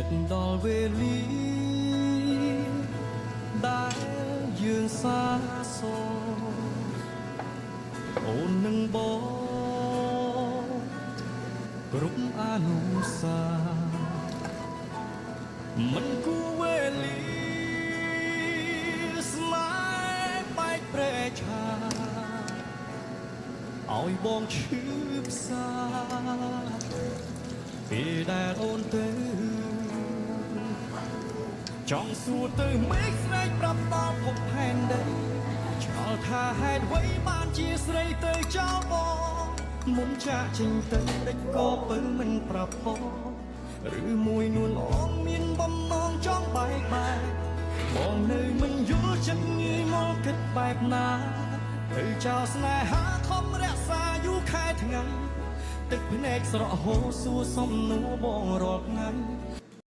នឹកដល់វេលាដែលយើងសាសូអូននឹងបងគ្រប់អនុសាមិនគួរវេលាស្នេហ៍បែកប្រែឆាឲ្យបងឈឺផ្សាពេលដែលអូនទៅចង់សួរទៅមេឃស្រីប្រាប់ដល់ភពផែនដីឆ្ងល់ថាហេតុអ្វីបានជាស្រីទៅចោលបងមុនចាក់ចេញទៅដេចក៏ពើមិនប្រាប់ផងឬមួយនួនអងមានបំណងចង់បែកបងនៅមិនយល់ចិត្តងាយមកគិតបែបណាទៅចោលស្នេហាខំរក្សាយូរខែថ្ងៃទឹកភ្នែកស្រក់ហូរសួរសំនួរបងរាល់ថ្ងៃ